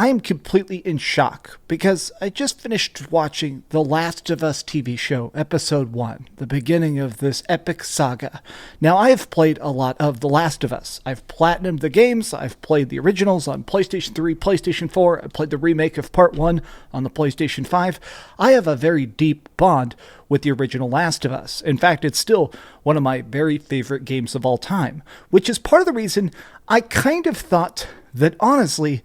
I am completely in shock because I just finished watching The Last of Us TV show, episode 1, the beginning of this epic saga. Now, I have played a lot of The Last of Us. I've platinumed the games, I've played the originals on PlayStation 3, PlayStation 4, I played the remake of Part 1 on the PlayStation 5. I have a very deep bond with the original Last of Us. In fact, it's still one of my very favorite games of all time, which is part of the reason I kind of thought that, honestly,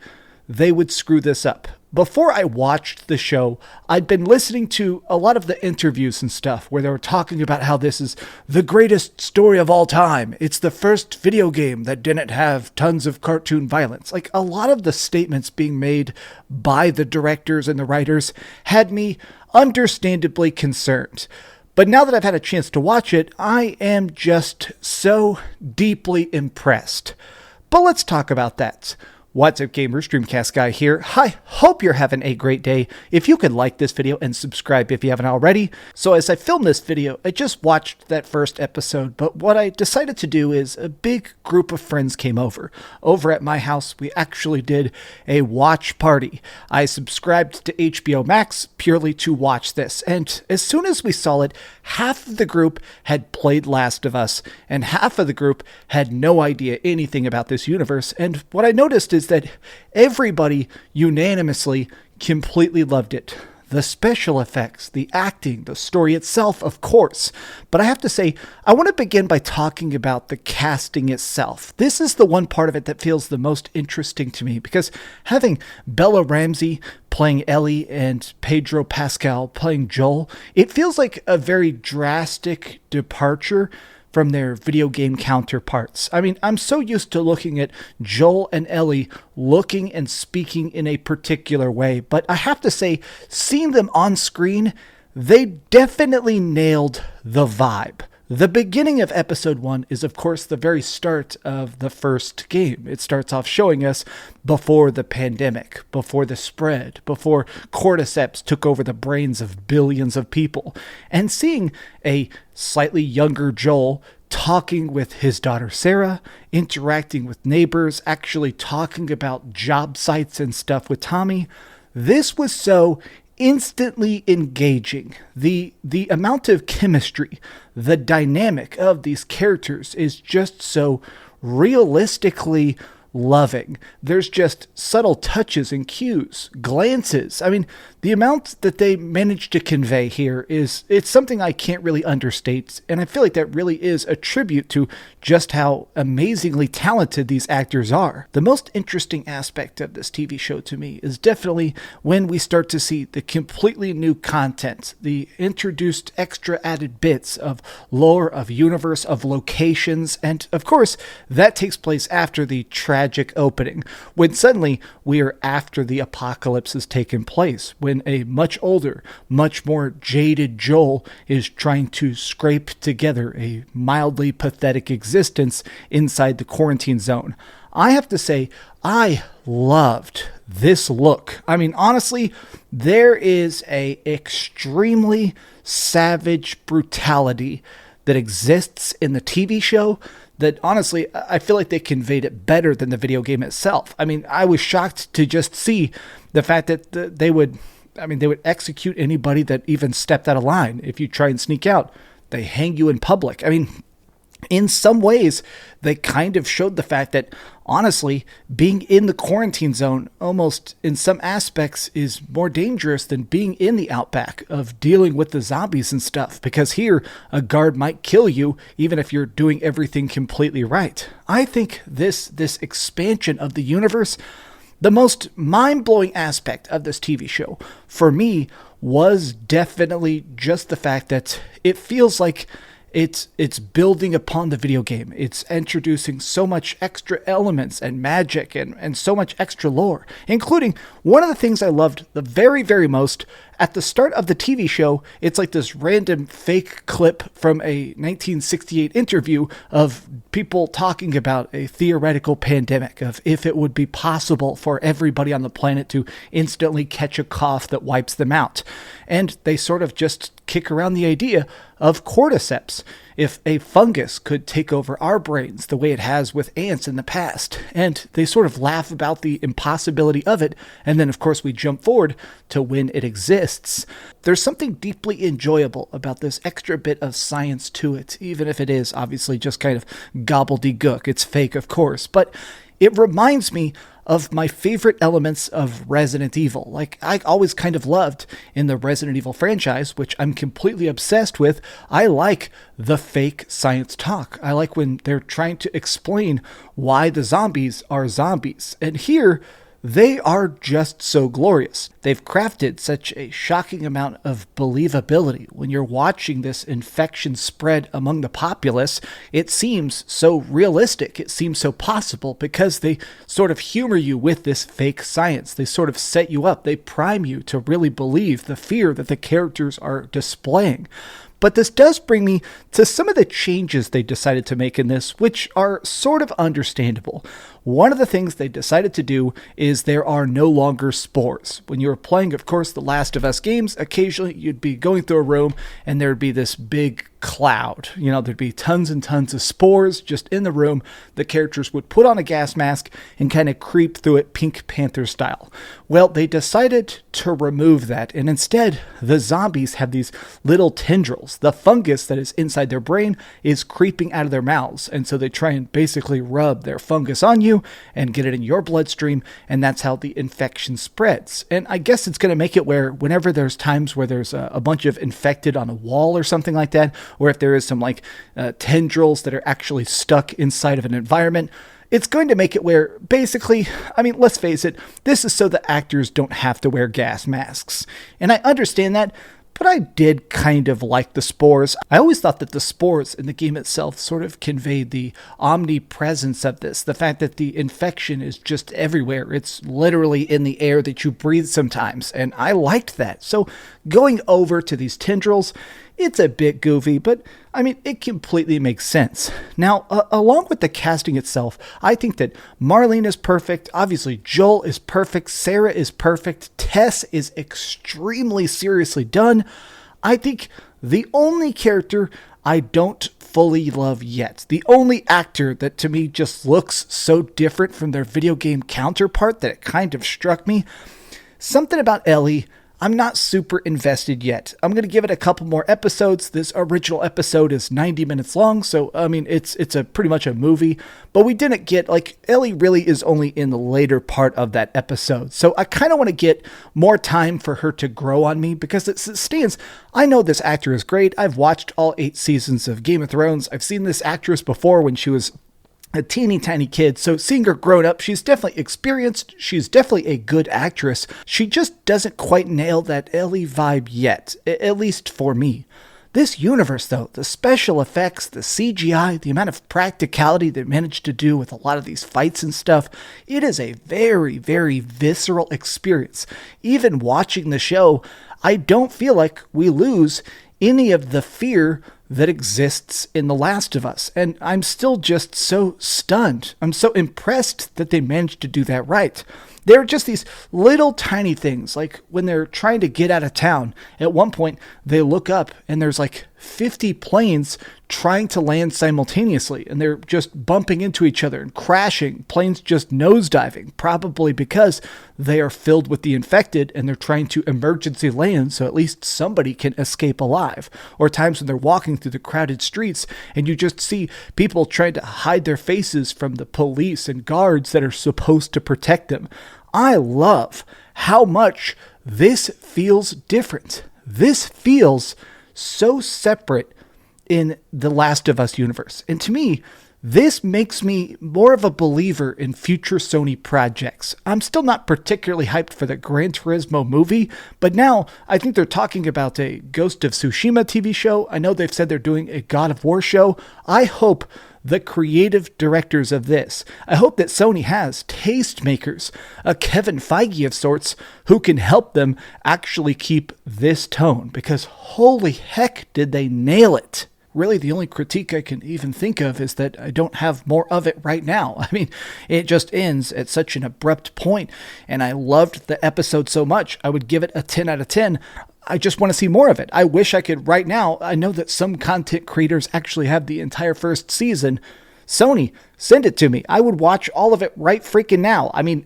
they would screw this up. Before I watched the show, I'd been listening to a lot of the interviews and stuff where they were talking about how this is the greatest story of all time. It's the first video game that didn't have tons of cartoon violence. Like, a lot of the statements being made by the directors and the writers had me understandably concerned. But now that I've had a chance to watch it, I am just so deeply impressed. But let's talk about that. What's up, gamers? DreamcastGuy here. I hope you're having a great day. If you could like this video and subscribe if you haven't already. So as I film this video, I just watched that first episode, but what I decided to do is a big group of friends came over. Over at my house, we actually did a watch party. I subscribed to HBO Max purely to watch this, and as soon as we saw it, half of the group had played Last of Us, and half of the group had no idea anything about this universe, and what I noticed is that everybody unanimously completely loved it. The special effects, the acting, the story itself, of course. But I have to say, I want to begin by talking about the casting itself. This is the one part of it that feels the most interesting to me, because having Bella Ramsey playing Ellie and Pedro Pascal playing Joel, it feels like a very drastic departure from their video game counterparts. I mean, I'm so used to looking at Joel and Ellie looking and speaking in a particular way, but I have to say, seeing them on screen, they definitely nailed the vibe. The beginning of episode 1 is, of course, the very start of the first game. It starts off showing us before the pandemic, before the spread, before cordyceps took over the brains of billions of people, and seeing a slightly younger Joel talking with his daughter Sarah, interacting with neighbors, actually talking about job sites and stuff with Tommy. This was so instantly engaging. The amount of chemistry, the dynamic of these characters is just so realistically loving. There's just subtle touches and cues, glances. I mean, the amount that they managed to convey here it's something I can't really understate, and I feel like that really is a tribute to just how amazingly talented these actors are. The most interesting aspect of this TV show to me is definitely when we start to see the completely new content, the introduced extra added bits of lore, of universe, of locations, and of course, that takes place after the tragic opening, when suddenly we are after the apocalypse has taken place, when a much older, much more jaded Joel is trying to scrape together a mildly pathetic existence inside the quarantine zone. I have to say, I loved this look. I mean, honestly, there is a extremely savage brutality that exists in the TV show that, honestly, I feel like they conveyed it better than the video game itself. I mean, I was shocked to just see the fact that they would execute anybody that even stepped out of line. If you try and sneak out, they hang you in public. I mean, in some ways, they kind of showed the fact that, honestly, being in the quarantine zone almost in some aspects is more dangerous than being in the outback of dealing with the zombies and stuff, because here a guard might kill you even if you're doing everything completely right. I think this expansion of the universe, the most mind-blowing aspect of this TV show for me was definitely just the fact that it feels like it's building upon the video game. It's introducing so much extra elements and magic and so much extra lore, including one of the things I loved the very, very most. At the start of the TV show, it's like this random fake clip from a 1968 interview of people talking about a theoretical pandemic, of if it would be possible for everybody on the planet to instantly catch a cough that wipes them out. And they sort of just kick around the idea of cordyceps. If a fungus could take over our brains the way it has with ants in the past, and they sort of laugh about the impossibility of it, and then of course we jump forward to when it exists. There's something deeply enjoyable about this extra bit of science to it, even if it is obviously just kind of gobbledygook. It's fake, of course, but it reminds me of my favorite elements of Resident Evil. Like, I always kind of loved in the Resident Evil franchise, which I'm completely obsessed with, I like the fake science talk. I like when they're trying to explain why the zombies are zombies. And here, they are just so glorious. They've crafted such a shocking amount of believability. When you're watching this infection spread among the populace, it seems so realistic. It seems so possible because they sort of humor you with this fake science. They sort of set you up. They prime you to really believe the fear that the characters are displaying. But this does bring me to some of the changes they decided to make in this, which are sort of understandable. One of the things they decided to do is there are no longer spores. When you were playing, of course, the Last of Us games, occasionally you'd be going through a room and there'd be this big cloud. You know, there'd be tons and tons of spores just in the room. The characters would put on a gas mask and kind of creep through it Pink Panther style. Well, they decided to remove that, and instead, the zombies have these little tendrils. The fungus that is inside their brain is creeping out of their mouths, and so they try and basically rub their fungus on you and get it in your bloodstream, and that's how the infection spreads. And I guess it's going to make it where whenever there's times where there's a bunch of infected on a wall or something like that, or if there is some tendrils that are actually stuck inside of an environment, it's going to make it where basically, I mean, let's face it, this is so the actors don't have to wear gas masks. And I understand that, but I did kind of like the spores. I always thought that the spores in the game itself sort of conveyed the omnipresence of this. The fact that the infection is just everywhere. It's literally in the air that you breathe sometimes. And I liked that. So going over to these tendrils, it's a bit goofy, but I mean, it completely makes sense. Now, along with the casting itself, I think that Marlene is perfect. Obviously, Joel is perfect. Sarah is perfect. Tess is extremely seriously done. I think the only character I don't fully love yet, the only actor that to me just looks so different from their video game counterpart that it kind of struck me, something about Ellie, I'm not super invested yet. I'm going to give it a couple more episodes. This original episode is 90 minutes long, so I mean, it's a pretty much a movie, but we didn't get, Ellie really is only in the later part of that episode. So I kind of want to get more time for her to grow on me because it stands. I know this actor is great. I've watched all 8 seasons of Game of Thrones. I've seen this actress before when she was a teeny tiny kid, so seeing her grown up, she's definitely experienced, she's definitely a good actress. She just doesn't quite nail that Ellie vibe yet, at least for me. This universe though, the special effects, the CGI, the amount of practicality they managed to do with a lot of these fights and stuff, it is a very, very visceral experience. Even watching the show, I don't feel like we lose any of the fear that exists in The Last of Us. And I'm still just so stunned. I'm so impressed that they managed to do that right. There are just these little tiny things, like when they're trying to get out of town. At one point, they look up and there's 50 planes trying to land simultaneously, and they're just bumping into each other and crashing, planes just nosediving, probably because they are filled with the infected and they're trying to emergency land so at least somebody can escape alive. Or times when they're walking through the crowded streets and you just see people trying to hide their faces from the police and guards that are supposed to protect them. I love how much this feels different. This feels so separate in the Last of Us universe. And to me, this makes me more of a believer in future Sony projects. I'm still not particularly hyped for the Gran Turismo movie, but now I think they're talking about a Ghost of Tsushima TV show. I know they've said they're doing a God of War show. I hope the creative directors of this, I hope that Sony has tastemakers, a Kevin Feige of sorts, who can help them actually keep this tone, because holy heck did they nail it. Really, the only critique I can even think of is that I don't have more of it right now. I mean, it just ends at such an abrupt point, and I loved the episode so much, I would give it a 10 out of 10. I just want to see more of it. I wish I could right now. I know that some content creators actually have the entire first season. Sony, send it to me. I would watch all of it right freaking now. I mean,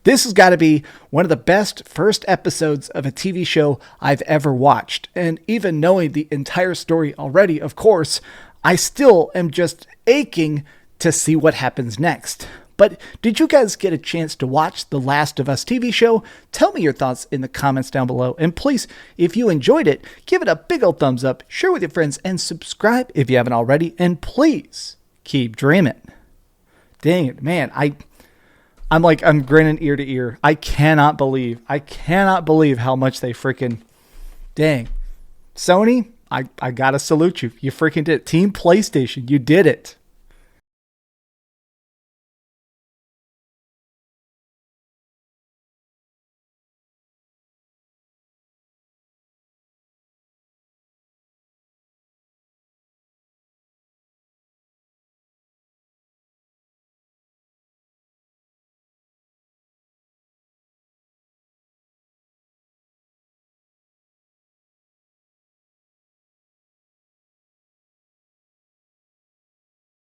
this has got to be one of the best first episodes of a TV show I've ever watched. And even knowing the entire story already, of course, I still am just aching to see what happens next. But did you guys get a chance to watch The Last of Us TV show? Tell me your thoughts in the comments down below. And please, if you enjoyed it, give it a big old thumbs up, share with your friends, and subscribe if you haven't already. And please, keep dreaming. Dang it, man. I'm grinning ear to ear. I cannot believe how much they freaking, dang. Sony, I gotta salute you. You freaking did it. Team PlayStation, you did it.